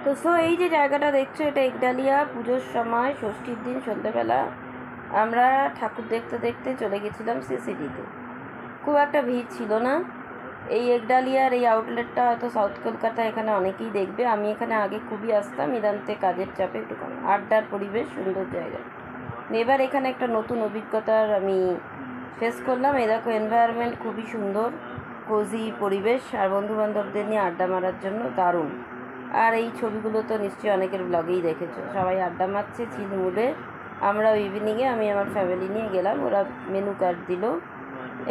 তো এই যে জায়গাটা দেখছো, এটা একডালিয়া। পুজোর সময় ষষ্ঠীর দিন সন্ধ্যেবেলা আমরা ঠাকুর দেখতে দেখতে চলে গেছিলাম সিসিডিতে। খুব একটা ভিড় ছিল না। এই একডালিয়ার এই আউটলেটটা হয়তো সাউথ কলকাতা, এখানে অনেকেই দেখবে। আমি এখানে আগে খুবই আসতাম, ইদান্তে কাজের চাপে একটু কম। আড্ডার পরিবেশ, সুন্দর জায়গা। এবার এখানে একটা নতুন অভিজ্ঞতার আমি ফেস করলাম। এই দেখো, এনভায়রনমেন্ট খুবই সুন্দর, কোজি পরিবেশ, আর বন্ধুবান্ধবদের নিয়ে আড্ডা মারার জন্য দারুণ। আর এই ছবিগুলো তো নিশ্চয়ই অনেকের ব্লগেই দেখেছো, সবাই আড্ডা মারছে চিল মুডে। আমরাও ইভিনিংয়ে আমি আমার ফ্যামিলি নিয়ে গেলাম, ওরা মেনু কার্ড দিল।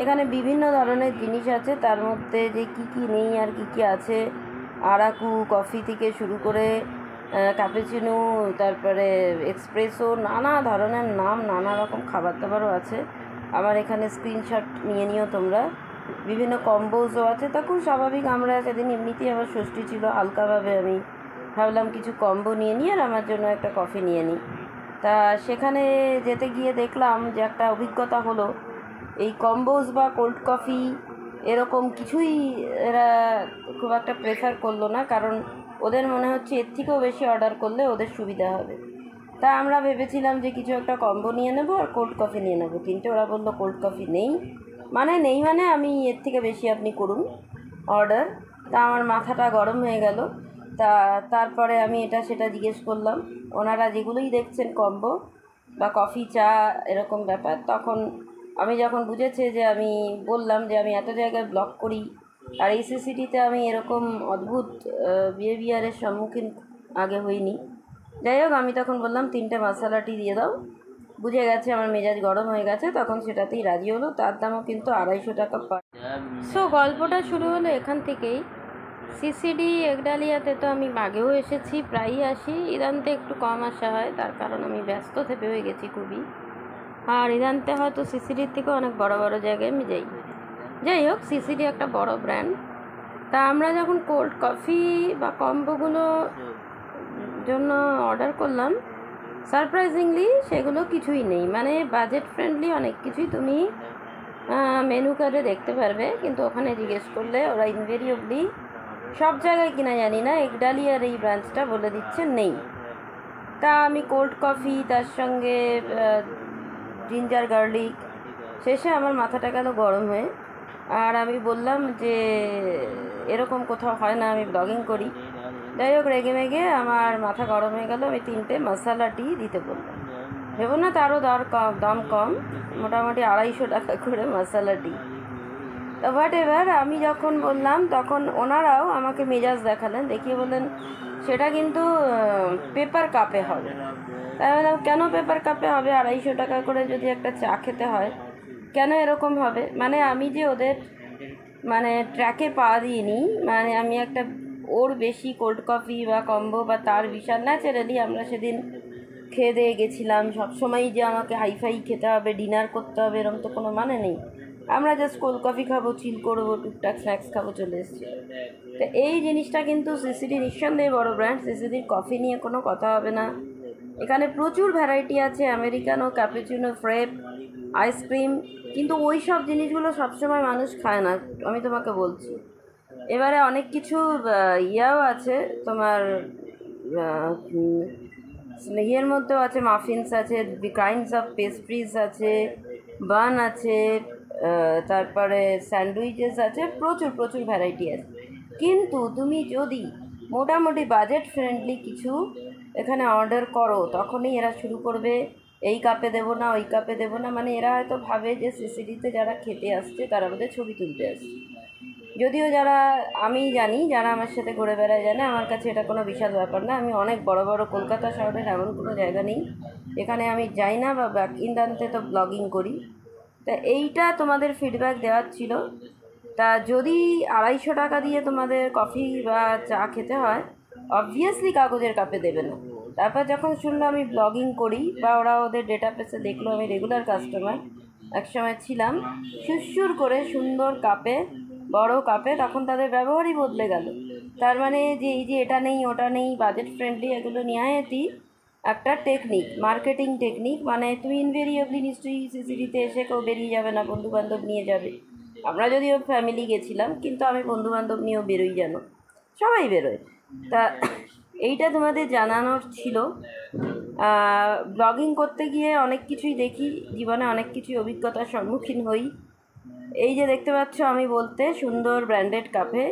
এখানে বিভিন্ন ধরনের জিনিস আছে, তার মধ্যে যে কি কি নেই আর কি কি আছে, আরাকু কফি থেকে শুরু করে ক্যাপুচিনো, তারপরে এক্সপ্রেসো, নানা ধরনের নাম, নানা রকম খাবার দাবারও আছে। আবার এখানে স্ক্রিনশট নিয়ে নিও তোমরা। বিভিন্ন কম্বোজও আছে। তা খুব স্বাভাবিক, আমরা সেদিন এমনিতেই আমার ষষ্ঠী ছিল, হালকাভাবে আমি ভাবলাম কিছু কম্বো নিয়ে নিই আর আমার জন্য একটা কফি নিয়ে নিই। তা সেখানে যেতে গিয়ে দেখলাম যে একটা অভিজ্ঞতা হলো, এই কম্বোজ বা কোল্ড কফি এরকম কিছুই এরা খুব একটা প্রেফার করলো না, কারণ ওদের মনে হচ্ছে এর থেকেও বেশি অর্ডার করলে ওদের সুবিধা হবে। তা আমরা ভেবেছিলাম যে কিছু একটা কম্বো নিয়ে নেবো আর কোল্ড কফি নিয়ে নেবো, কিন্তু ওরা বললো কোল্ড কফি নেই। মানে আমি এর থেকে বেশি আপনি করুন অর্ডার। তা আমার মাথাটা গরম হয়ে গেল। তারপরে আমি এটা সেটা জিজ্ঞেস করলাম। ওনারা যেগুলোই দেখছেন কম্বো বা কফি চা এরকম ব্যাপার, তখন আমি যখন বুঝেছে যে আমি বললাম যে আমি এত জায়গায় ব্লগ করি আর এই সিসিটিতে আমি এরকম অদ্ভুত বিহেভিয়ারের সম্মুখীন আগে হইনি। যাই হোক, আমি তখন বললাম 3টে মশালা টি দিয়ে দাও। বুঝে গেছে আমার মেজাজ গরম হয়ে গেছে, তখন সেটাতেই রাজি হলো। তার দামও কিন্তু 250 টাকা পার। গল্পটা শুরু হলো এখান থেকেই। সিসিডি একডালিয়াতে তো আমি আগেও এসেছি, প্রায়ই আসি। ইদান্তে একটু কম আসা হয়, তার কারণ আমি ব্যস্ত থেকে হয়ে গেছি খুবই। আর ইদান্তে হয়তো সিসিডির থেকে অনেক বড় বড় জায়গায় আমি যাই হোক, সিসিডি একটা বড় ব্র্যান্ড। তা আমরা যখন কোল্ড কফি বা কম্বোগুলো জন্য অর্ডার করলাম, সারপ্রাইজিংলি সেগুলো কিছুই নেই। মানে বাজেট ফ্রেন্ডলি অনেক কিছুই তুমি মেনু কার্ডে দেখতে পারবে, কিন্তু ওখানে জিজ্ঞেস করলে ওরা ইনভেরিয়েবলি, সব জায়গায় কিনা জানি না, একডালিয়ার এই ব্রাঞ্চটা বলে দিচ্ছে নেই। তা আমি কোল্ড কফি, তার সঙ্গে জিঞ্জার গার্লিক, শেষে আমার মাথাটা গেল গরম হয়ে। আর আমি বললাম যে এরকম কোথাও হয় না, আমি ব্লগিং করি। যাই হোক, রেগে মেগে আমার মাথা গরম হয়ে গেল। আমি 3টে মশালা টি দিতে বললাম। ভেবো না তারও দাম কম, মোটামুটি 250 টাকা করে মশালা টি। তো হোয়াট এভার, আমি যখন বললাম তখন ওনারাও আমাকে মেজাজ দেখালেন, দেখিয়ে বললেন সেটা কিন্তু পেপার কাপে হবে। তাই বললাম কেন পেপার কাপে হবে? 250 টাকা করে যদি একটা চা খেতে হয়, কেন এরকম হবে? মানে আমি যে ওদের ট্র্যাকে পা দিইনি, আমি একটা ওর বেশি কোল্ড কফি বা কম্বো বা তার বিশাল, ন্যাচারালি আমরা সেদিন খেয়ে দিয়ে গেছিলাম। সবসময়ই যে আমাকে হাইফাই খেতে হবে, ডিনার করতে হবে, এরকম তো কোনো মানে নেই। আমরা জাস্ট কোল্ড কফি খাবো, চিল করবো, টুকটাক স্ন্যাক্স খাবো, চলে এসেছি। তো এই জিনিসটা কিন্তু সিসিডি নিঃসন্দেহে বড় ব্র্যান্ড। সিসিডির কফি নিয়ে কোনো কথা হবে না। এখানে প্রচুর ভ্যারাইটি আছে, আমেরিকানো, ক্যাপুচিনো, ফ্রেপ, আইসক্রিম, কিন্তু ওই সব জিনিসগুলো সবসময় মানুষ খায় না, আমি তোমাকে বলছি। এবারে অনেক কিছু ইয়াও আছে তোমার, ইয়ের মধ্যেও আছে, মাফিনস আছে, কাইন্ডস অফ পেস্ট্রিজ আছে, বান আছে, তারপরে স্যান্ডউইচেস আছে, প্রচুর প্রচুর ভ্যারাইটি আছে। কিন্তু তুমি যদি মোটামুটি বাজেট ফ্রেন্ডলি কিছু এখানে অর্ডার করো, তখনই এরা শুরু করবে এই কাপে দেবো না, ওই কাপে দেবো না। মানে এরা হয়তো ভাবে যে সিসিডিতে যারা খেতে আসছে তারা বোধহয় ছবি তুলতে আসছে। যদিও যারা আমি জানি, যারা আমার সাথে ঘুরে বেড়ায় জানে, আমার কাছে এটা কোনো বিশাল ব্যাপার না। আমি অনেক বড় বড় কলকাতা শহরের এমন কোনো জায়গা নেই এখানে আমি যাই না, বা ব্যাক ইন্দান্তে তো ব্লগিং করি। তা এইটা তোমাদের ফিডব্যাক দেওয়ার ছিল। তা যদি 250 টাকা দিয়ে তোমাদের কফি বা চা খেতে হয়, অবভিয়াসলি কাগজের কাপে দেবে না। তারপর যখন শুনলো আমি ব্লগিং করি, বা ওরা ওদের ডেটাবেসে দেখলো আমি রেগুলার কাস্টমার, একসময় ছিলাম, সুরসুর করে সুন্দর কাপে, বড় কাপে, তখন তাদের ব্যবহারই বদলে গেল। তার মানে যে এই যে এটা নেই ওটা নেই, বাজেট ফ্রেন্ডলি, এগুলো নিহায়তি একটা টেকনিক, মার্কেটিং টেকনিক। মানে তুমি ইনভেরিয়েবলি নিশ্চয়ই সিসিডিতে এসে কেউ বেরিয়ে যাবে না, বন্ধুবান্ধব নিয়ে যাবে। আমরা যদিও ফ্যামিলি গেছিলাম, কিন্তু আমি বন্ধুবান্ধব নিয়েও বেরোই, যেন সবাই বেরোয়। তা এইটা তোমাদের জানানোর ছিল। ব্লগিং করতে গিয়ে অনেক কিছুই দেখি, জীবনে অনেক কিছুই অভিজ্ঞতার সম্মুখীন হই। এই যে দেখতে পাচ্ছ আমি বলতে সুন্দর ব্র্যান্ডেড কাপে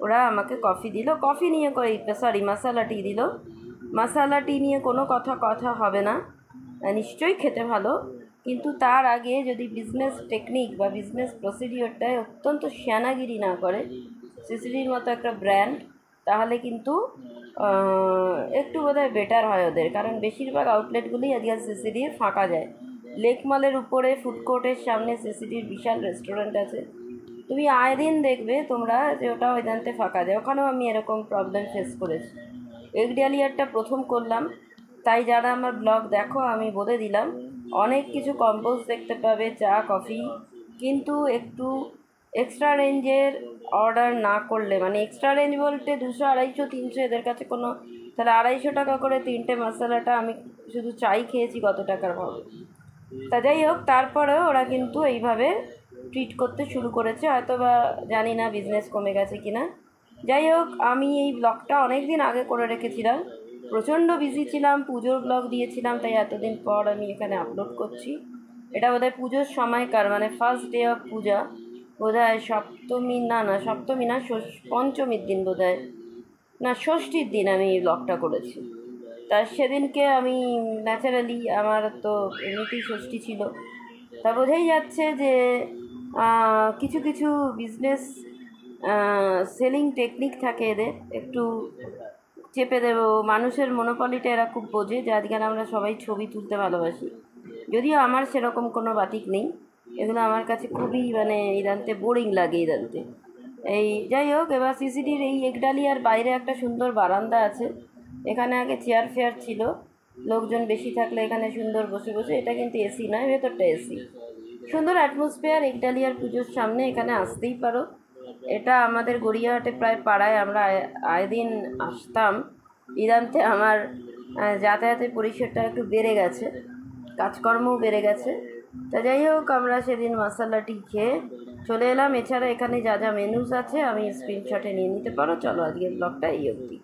ওরা আমাকে কফি দিল, কফি নিয়ে মশালা টি দিল। মশালা টি নিয়ে কোনো কথা হবে না, নিশ্চয়ই খেতে ভালো, কিন্তু তার আগে যদি বিজনেস টেকনিক বা বিজনেস প্রসিডিওরটায় অত্যন্ত শ্যানাগিরি না করে সিসিডির মতো একটা ব্র্যান্ড, তাহলে কিন্তু একটু বোধহয় বেটার হয় ওদের। কারণ বেশিরভাগ আউটলেটগুলি আজকাল সিসিডির ফাঁকা যায়। লেক মলের উপরে ফুড কোর্টের সামনে সিসিডির বিশাল রেস্টুরেন্ট আছে, তুমি আয় দিন দেখবে তোমরা যে ওটা ওইদানতে ফাঁকা যায়। ওখানেও আমি এরকম প্রবলেম ফেস করেছি। এগ ডালিয়ারটা প্রথম করলাম, তাই যারা আমার ব্লগ দেখো আমি বলে দিলাম, অনেক কিছু কম্পোজ দেখতে পাবে, চা কফি, কিন্তু একটু এক্সট্রা রেঞ্জের অর্ডার না করলে, মানে এক্সট্রা রেঞ্জ বলতে 200 250 300 এদের কাছে কোনো, তাহলে 250 টাকা করে 3টে মশলাটা, আমি শুধু চাই খেয়েছি কত টাকার ভাবে। তা যাই হোক, তারপরেও ওরা কিন্তু এইভাবে ট্রিট করতে শুরু করেছে, হয়তো বা জানি না বিজনেস কমে গেছে কি না। যাই হোক, আমি এই ব্লগটা অনেক দিন আগে করে রেখেছিলাম, প্রচণ্ড বিজি ছিলাম, পুজোর ব্লগ দিয়েছিলাম, তাই এতদিন পর আমি এখানে আপলোড করছি। এটা বোধহয় পুজোর সময়কার, মানে ফার্স্ট ডে অফ পূজা, বোধহয় সপ্তমী, না সপ্তমী না, পঞ্চমীর দিন বোধহয়, না ষষ্ঠীর দিন আমি এই ব্লগটা করেছি। তা সেদিনকে আমি ন্যাচারালি, আমার তো এমনিতেই ষষ্ঠী ছিল, তা বোঝাই যাচ্ছে যে কিছু কিছু বিজনেস সেলিং টেকনিক থাকে এদের, একটু চেপে দেবো। মানুষের মনোপলিটা এরা খুব বোঝে, যে আজকাল আমরা সবাই ছবি তুলতে ভালোবাসি, যদিও আমার সেরকম কোনো বাতিক নেই, এগুলো আমার কাছে খুবই মানে ইদানতে বোরিং লাগে ইদানতে। এই যাই হোক, এবার সিসিডির এই একডালিয়ার বাইরে একটা সুন্দর বারান্দা আছে, এখানে আগে চেয়ার ফেয়ার ছিল, লোকজন বেশি থাকলে এখানে সুন্দর বসে বসে, এটা কিন্তু এসি নয়, ভেতরটা এসি, সুন্দর অ্যাটমসফিয়ার। একডালিয়ার পুজোর সামনে এখানে আসতেই পারো। এটা আমাদের গড়িয়াহাটে প্রায় পাড়ায়, আমরা আয় দিন আসতাম। ইদান্তে আমার যাতায়াতের পরিসরটা একটু বেড়ে গেছে, কাজকর্মও বেড়ে গেছে। তা যাই হোক, আমরা সেদিন মশালাটি খেয়ে চলে এলাম। এছাড়া এখানে যা যা মেনুস আছে আমি স্ক্রিনশটে নিয়ে নিতে পারো। চলো আজকের ব্লগটা এই অবধি।